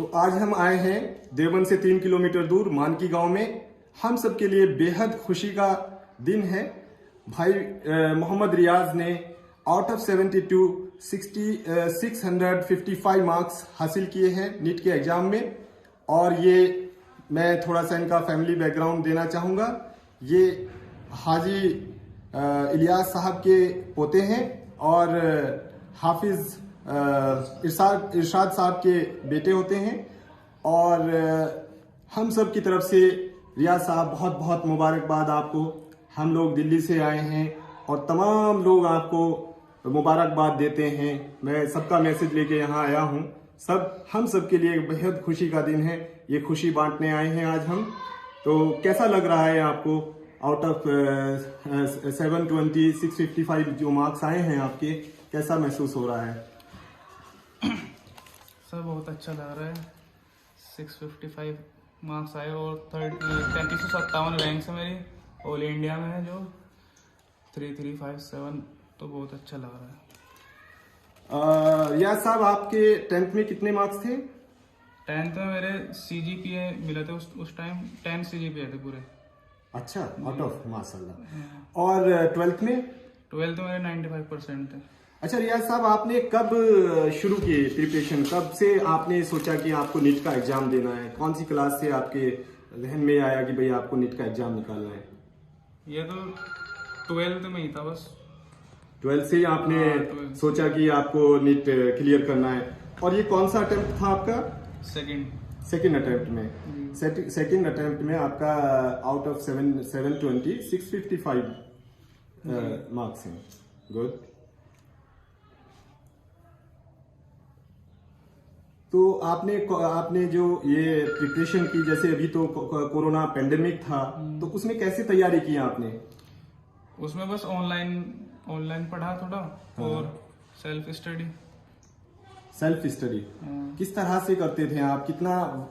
तो आज हम आए हैं देवबंद से 3 किलोमीटर दूर मानकी गांव में। हम सब के लिए बेहद खुशी का दिन है। भाई मोहम्मद रियाज ने आउट ऑफ 72 655 मार्क्स हासिल किए हैं नीट के एग्जाम में। और ये मैं थोड़ा सा इनका फैमिली बैकग्राउंड देना चाहूँगा। ये हाजी इलियास साहब के पोते हैं और हाफिज इरशाद साहब के बेटे होते हैं। और हम सब की तरफ से रियाज साहब बहुत बहुत मुबारकबाद आपको। हम लोग दिल्ली से आए हैं और तमाम लोग आपको मुबारकबाद देते हैं। मैं सबका मैसेज लेके यहाँ आया हूँ। हम सब के लिए बेहद खुशी का दिन है। ये खुशी बांटने आए हैं आज हम। तो कैसा लग रहा है आपको? आउट ऑफ 720 655 जो मार्क्स आए हैं आपके, कैसा महसूस हो रहा है? सर बहुत अच्छा लग रहा है। 655 मार्क्स आए और 3357 रैंक है मेरी ऑल इंडिया में है, जो 3357, तो बहुत अच्छा लग रहा है। रियाज साहब, आपके 10th में कितने मार्क्स थे? 10th में मेरे CGPA मिले थे उस टाइम 10 CGPA थे पूरे। अच्छा, आउट ऑफ, माशाल्लाह। और 12th में? 12th में मेरे 95% थे। अच्छा रियाज साहब, आपने कब शुरू की प्रिपरेशन? कब से आपने सोचा कि आपको नीट का एग्जाम देना है? कौन सी क्लास से आपके जहन में आया कि भाई आपको नीट का एग्जाम निकालना है? ये तो 12th में ही था बस। 12th से ही आपने सोचा कि आपको नीट क्लियर करना है। और ये कौन सा अटेम्प्ट था आपका? सेकंड अटेम्प्ट में। सेकंड अटेम्प्ट में आपका आउट ऑफ 720 655 मार्क्स हैं। गुड। तो आपने जो ये प्रिपरेशन की, जैसे अभी तो कोरोना पेंडेमिक था, तो उसमें कैसे तैयारी की आपने? उसमें बस ऑनलाइन पढ़ा थोड़ा और सेल्फ स्टडी। किस तरह से करते थे आप? कितना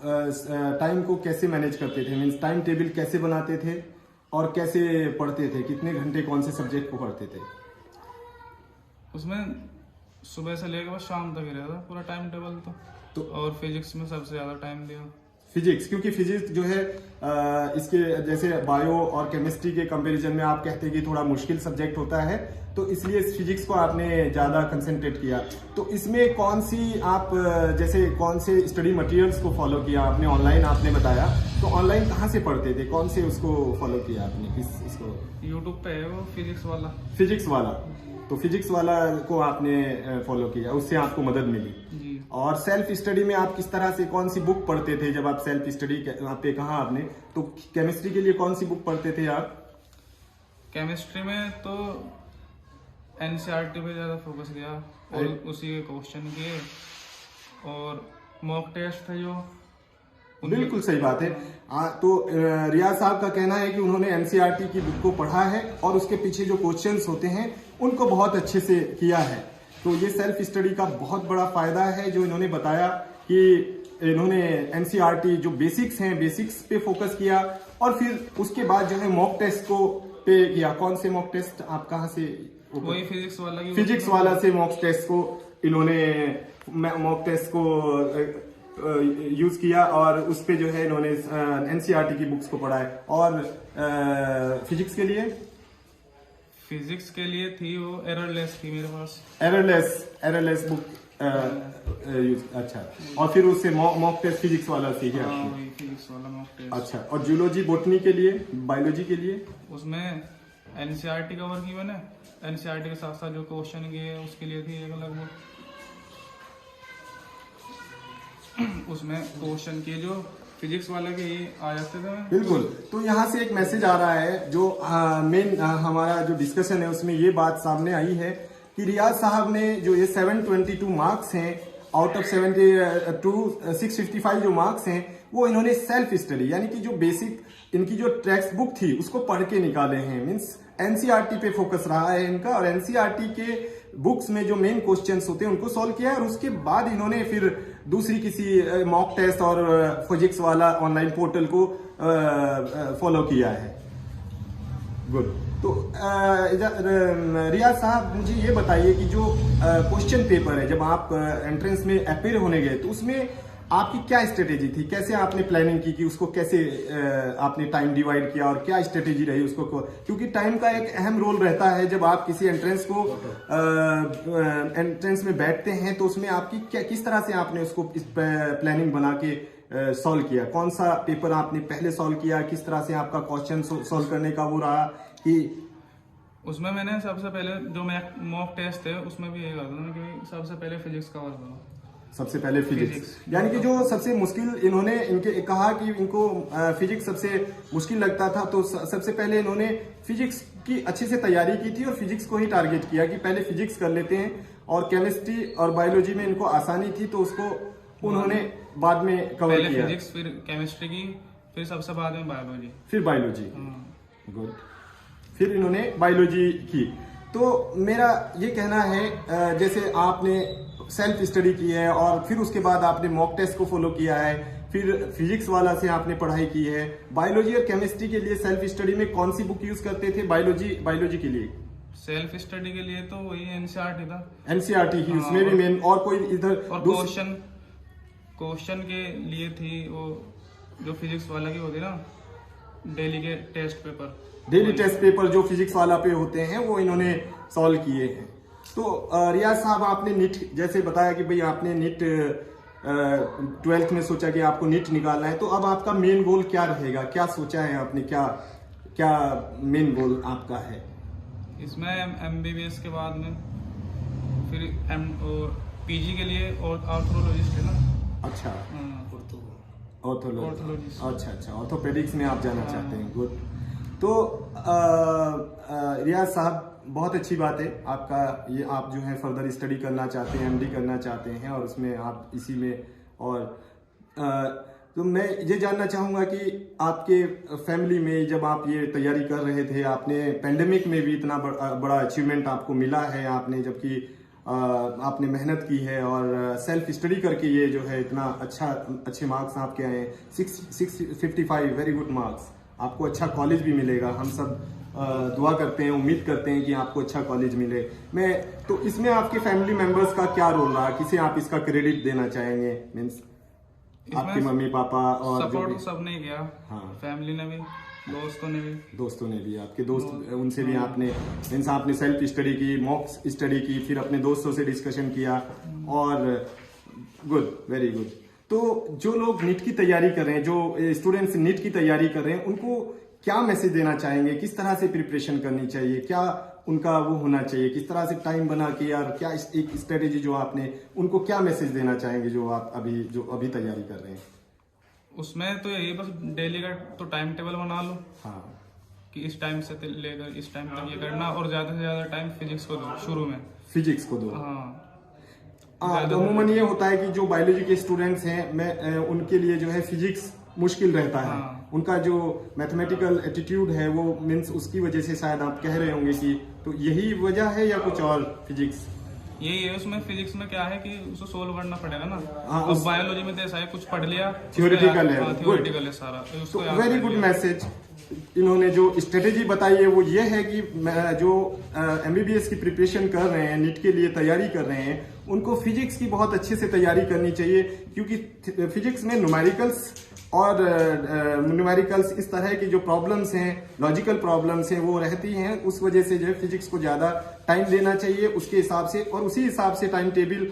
टाइम को कैसे मैनेज करते थे? मीन्स टाइम टेबल कैसे बनाते थे और कैसे पढ़ते थे? कितने घंटे कौन से सब्जेक्ट को पढ़ते थे? उसमें सुबह से लेकर बस शाम तक ही रहता पूरा टाइम टेबल। तो और फिजिक्स में सबसे ज्यादा टाइम दिया। फिजिक्स, क्योंकि फिजिक्स जो है इसके जैसे बायो और केमिस्ट्री के कंपैरिजन में आप कहते हैं कि थोड़ा मुश्किल सब्जेक्ट होता है, तो इसलिए फिजिक्स को आपने ज्यादा कंसंट्रेट किया। तो इसमें कौन से स्टडी मटेरियल्स को फॉलो किया आपने? ऑनलाइन आपने बताया, तो ऑनलाइन कहाँ से पढ़ते थे? कौन से उसको फॉलो किया आपने? इसको यूट्यूब पे है वो फिजिक्स वाला। तो फिजिक्स वाला को आपने फॉलो किया, उससे आपको मदद मिली जी। और सेल्फ स्टडी में आप किस तरह से, कौन सी बुक पढ़ते थे जब आप सेल्फ स्टडी पे कहा आपने? तो केमिस्ट्री के लिए कौन सी बुक पढ़ते थे आप? केमिस्ट्री में तो NCERT पे ज्यादा फोकस किया और उसी के क्वेश्चन किए और मॉक टेस्ट थे जो। बिल्कुल सही बात है। तो रियाज साहब का कहना है कि उन्होंने NCERT की बुक को पढ़ा है और उसके पीछे जो क्वेश्चंस होते हैं उनको बहुत अच्छे से किया है। तो ये सेल्फ स्टडी का बहुत बड़ा फायदा है जो इन्होंने बताया कि इन्होंने NCERT जो बेसिक्स हैं, बेसिक्स पे फोकस किया और फिर उसके बाद जो है मॉक टेस्ट को पे किया। कौन से मॉक टेस्ट? आप कहाँ से? वही फिजिक्स वाला से मॉक टेस्ट को इन्होंने यूज किया और उस पे जो है इन्होंने NCERT की बुक्स को पढ़ा है। और फिजिक्स के लिए थी वो एररलेस थी मेरे पास। Errorless book use. अच्छा, और फिर उससे मॉक टेस्ट फिजिक्स वाला सीखे आपने? फिजिक्स वाला मॉक टेस्ट। अच्छा, और जूलॉजी, बॉटनी के लिए, बायोलॉजी के लिए उसमें NCERT कवर की मैंने। NCERT के साथ साथ जो क्वेश्चन किए उसके लिए थी एक अलग बुक। उसमें क्वेश्चन किए जो फिजिक्स वाले के ही आ जाते थे। बिल्कुल। तो यहाँ से एक मैसेज आ रहा है जो मेन हमारा जो डिस्कशन है उसमें ये बात सामने आई है कि रियाज साहब ने जो ये 722 मार्क्स हैं आउट ऑफ 655 जो मार्क्स हैं, वो इन्होंने सेल्फ स्टडी यानी कि जो बेसिक इनकी जो टेक्स्ट बुक थी उसको पढ़ के निकाले हैं। मीन्स NCERT पे फोकस रहा है इनका और NCERT के बुक्स में जो मेन क्वेश्चंस होते हैं उनको सॉल्व किया है और उसके बाद इन्होंने फिर दूसरी किसी मॉक टेस्ट और फिजिक्स वाला ऑनलाइन पोर्टल को फॉलो किया है। गुड। तो रियाज साहब मुझे ये बताइए कि जो क्वेश्चन पेपर है, जब आप एंट्रेंस में अपेयर होने गए तो उसमें आपकी क्या स्ट्रेटेजी थी, कैसे आपने प्लानिंग की कि उसको कैसे आपने टाइम डिवाइड किया और क्या स्ट्रेटेजी रही उसको, क्योंकि टाइम का एक अहम रोल रहता है जब आप किसी एंट्रेंस में बैठते हैं, तो उसमें आपकी क्या किस तरह से आपने उसको प्लानिंग बना के सॉल्व किया, कौन सा पेपर आपने पहले सॉल्व किया, किस तरह से आपका क्वेश्चन सॉल्व करने का वो रहा कि उसमें मैंने सबसे पहले जो मॉक टेस्ट थे उसमें भी यही कहा था कि सबसे पहले फिजिक्स कवर करो, सबसे पहले फिजिक्स, यानी कि जो सबसे मुश्किल इन्होंने इनके कहा कि इनको फिजिक्स सबसे मुश्किल लगता था, तो सबसे पहले इन्होंने फिजिक्स की अच्छे से तैयारी की थी और फिजिक्स को ही टारगेट किया कि पहले फिजिक्स कर लेते हैं, और केमिस्ट्री और बायोलॉजी में इनको आसानी थी तो उसको उन्होंने बाद में कवर पहले किया, फिजिक्स फिर केमिस्ट्री की, फिर सबसे बाद में बायोलॉजी, फिर बायोलॉजी। गुड, फिर इन्होंने बायोलॉजी की। तो मेरा ये कहना है जैसे आपने सेल्फ स्टडी की है और फिर उसके बाद आपने मॉक टेस्ट को फॉलो किया है, फिर फिजिक्स वाला से आपने पढ़ाई की है, बायोलॉजी और केमिस्ट्री के लिए सेल्फ स्टडी में कौन सी बुक यूज करते थे बायोलॉजी के लिए? सेल्फ स्टडी के लिए तो वही एनसीईआरटी था। एनसीईआरटी ही, उसमें भी मेन, और कोई इधर और क्वेश्चन के लिए थी वो जो फिजिक्स वाला की होती ना, डेली के test paper, daily test paper जो फिजिक्स वाला पे होते हैं वो इन्होंने सॉल्व किए हैं। तो रियाज साहब, आपने नीट जैसे बताया कि भाई आपने नीट 12th में सोचा कि आपको नीट निकालना है, तो अब आपका मेन गोल क्या रहेगा, क्या सोचा है आपने, क्या मेन गोल आपका है इसमें? एमबीबीएस के बाद में फिर पीजी के लिए और आर्थ्रोलॉजिस्ट है ना। अच्छा, ऑर्थोलॉजिस्ट। अच्छा, ऑर्थोपेडिक्स में आप जाना चाहते हैं। गुड। तो रियाज साहब, बहुत अच्छी बात है आपका, ये आप जो है फर्दर स्टडी करना चाहते हैं, एमडी करना चाहते हैं, और उसमें आप इसी में, और तो मैं ये जानना चाहूँगा कि आपके फैमिली में जब आप ये तैयारी कर रहे थे, आपने पेंडेमिक में भी इतना बड़ा अचीवमेंट आपको मिला है, आपने जबकि आपने मेहनत की है और सेल्फ स्टडी करके ये जो है इतना अच्छे मार्क्स आपके आए हैं, 655, वेरी गुड मार्क्स। आपको अच्छा कॉलेज भी मिलेगा, हम सब दुआ करते हैं, उम्मीद करते हैं कि आपको अच्छा कॉलेज मिले। तो इसमें आपके फैमिली मेंबर्स का क्या रोल रहा, किसे आप इसका क्रेडिट देना चाहेंगे? मीन्स आपके मम्मी पापा और सपोर्ट सबने किया। हाँ, फैमिली ने भी, दोस्तों ने भी आपके दोस्त, उनसे भी आपने मीन्स आपने सेल्फ स्टडी की, मॉक स्टडी की, फिर अपने दोस्तों से डिस्कशन किया, और गुड, वेरी गुड। तो जो लोग नीट की तैयारी कर रहे हैं, जो स्टूडेंट्स नीट की तैयारी कर रहे हैं, उनको क्या मैसेज देना चाहेंगे, किस तरह से प्रिपरेशन करनी चाहिए, क्या उनका वो होना चाहिए, किस तरह से टाइम बना के, और क्या एक स्ट्रेटेजी जो आपने, उनको क्या मैसेज देना चाहेंगे जो आप अभी तैयारी कर रहे हैं? उसमें तो यही बस डेली का तो टाइम टेबल बना लो। हाँ, कि इस टाइम से लेकर इस टाइम तक ये करना, और ज्यादा से ज्यादा टाइम फिजिक्स को दो, शुरू में फिजिक्स को दो। हाँ, तो अमूमन ये होता है कि जो बायोलॉजी के स्टूडेंट्स हैं, उनके लिए जो है फिजिक्स मुश्किल रहता है। हाँ। उनका जो मैथमेटिकल एटीट्यूड है वो मीन्स उसकी वजह से शायद आप कह रहे होंगे कि, तो यही वजह है या कुछ और? फिजिक्स यही है। उसमें फिजिक्स में क्या है कि उसको सोल्व करना पड़ेगा ना। हाँ, अब बायोलॉजी में तो ऐसा है, कुछ पढ़ लिया, थियोरेटिकल है, थियोरेटिकल है सारा, तो वेरी गुड मैसेज। इन्होंने जो स्ट्रेटेजी बताई है वो ये है कि जो एमबीबीएस की प्रिपरेशन कर रहे हैं, नीट के लिए तैयारी कर रहे हैं, उनको फिजिक्स की बहुत अच्छे से तैयारी करनी चाहिए, क्योंकि फिजिक्स में न्यूमेरिकल्स इस तरह की जो प्रॉब्लम्स हैं, लॉजिकल प्रॉब्लम्स हैं, वो रहती हैं। उस वजह से जो है फिजिक्स को ज्यादा टाइम देना चाहिए उसके हिसाब से, और उसी हिसाब से टाइम टेबल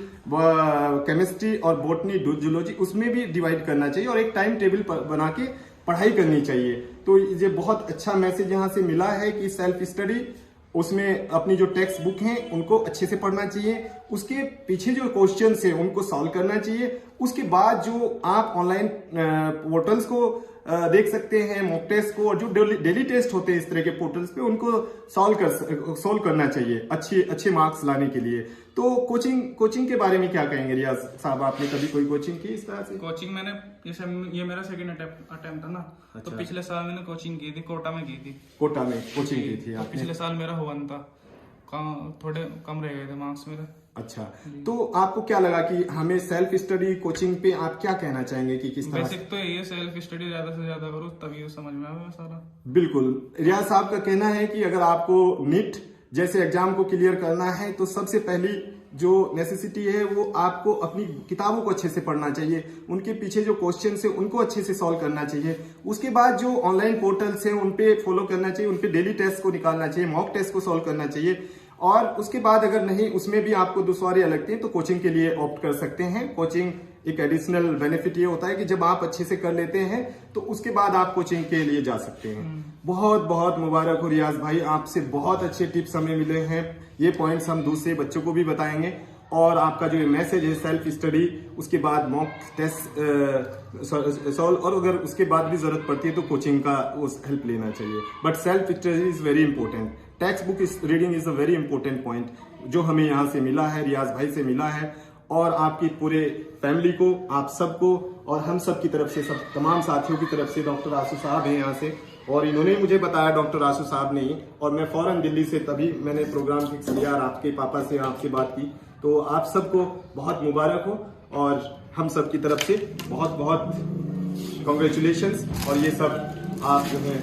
केमिस्ट्री और बॉटनी, जूलॉजी, उसमें भी डिवाइड करना चाहिए, और एक टाइम टेबल बना के पढ़ाई करनी चाहिए। तो ये बहुत अच्छा मैसेज यहाँ से मिला है कि सेल्फ स्टडी, उसमें अपनी जो टेक्स्ट बुक हैं उनको अच्छे से पढ़ना चाहिए, उसके पीछे जो क्वेश्चंस हैं उनको सॉल्व करना चाहिए। उसके बाद जो आप ऑनलाइन पोर्टल्स को देख सकते हैं, मॉक टेस्ट को, और जो डेली टेस्ट होते हैं इस तरह के पोर्टल्स पे, उनको सॉल्व करना चाहिए अच्छे मार्क्स लाने के लिए। तो कोचिंग के बारे में क्या कहेंगे रियाज साहब? आपने कभी कोई कोचिंग की इस तरह से? कोचिंग मैंने, जैसे ये मेरा सेकंड अटेम्प्ट था ना। अच्छा। तो पिछले साल मैंने कोचिंग की थी, कोटा में की थी। कोटा में कोचिंग की थी आपने? पिछले साल मेरा हुआ था, थोड़े कम रह गए थे मार्क्स मेरे। अच्छा, तो आपको क्या लगा कि हमें सेल्फ स्टडी कोचिंग पे आप क्या कहना चाहेंगे कि किस तरह? बेसिक तो ये सेल्फ स्टडी ज्यादा से ज्यादा करो, तभी समझ में आएगा सारा। बिल्कुल, रियाज साहब का कहना है कि अगर आपको नीट जैसे एग्जाम को क्लियर करना है तो सबसे पहली जो नेसेसिटी है वो आपको अपनी किताबों को अच्छे से पढ़ना चाहिए, उनके पीछे जो क्वेश्चन है उनको अच्छे से सॉल्व करना चाहिए। उसके बाद जो ऑनलाइन पोर्टल्स हैं उन पे फॉलो करना चाहिए, उन पे डेली टेस्ट को निकालना चाहिए, मॉक टेस्ट को सॉल्व करना चाहिए। और उसके बाद अगर नहीं उसमें भी आपको दुश्वारियां लगती हैं तो कोचिंग के लिए ऑप्ट कर सकते हैं। कोचिंग एक एडिशनल बेनिफिट ये होता है कि जब आप अच्छे से कर लेते हैं तो उसके बाद आप कोचिंग के लिए जा सकते हैं। बहुत बहुत मुबारक हो रियाज भाई, आपसे बहुत अच्छे टिप्स हमें मिले हैं। ये पॉइंट्स हम दूसरे बच्चों को भी बताएंगे। और आपका जो ये मैसेज है सेल्फ स्टडी, उसके बाद मॉक टेस्ट सॉल्व, और अगर उसके बाद भी जरूरत पड़ती है तो कोचिंग का हेल्प लेना चाहिए। But self study is very important. Text book reading is a very important point जो हमें यहाँ से मिला है, रियाज भाई से मिला है, और आपकी पूरे फैमिली को, आप सबको और हम सब की तरफ से, सब तमाम साथियों की तरफ से। डॉक्टर आशु साहब हैं यहाँ से और इन्होंने मुझे बताया, डॉक्टर आशु साहब ने ही, और मैं फौरन दिल्ली से तभी मैंने प्रोग्राम फिक्स किया और आपके पापा से आपसे बात की। तो आप सबको बहुत मुबारक हो और हम सब की तरफ से बहुत बहुत कॉन्ग्रेचुलेशंस। और ये सब आप जो है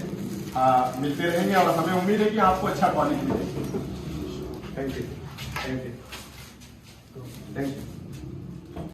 मिलते रहेंगे और हमें उम्मीद है कि आपको अच्छा क्वालिटी मिलेगी। Thank you, thank you, thank you.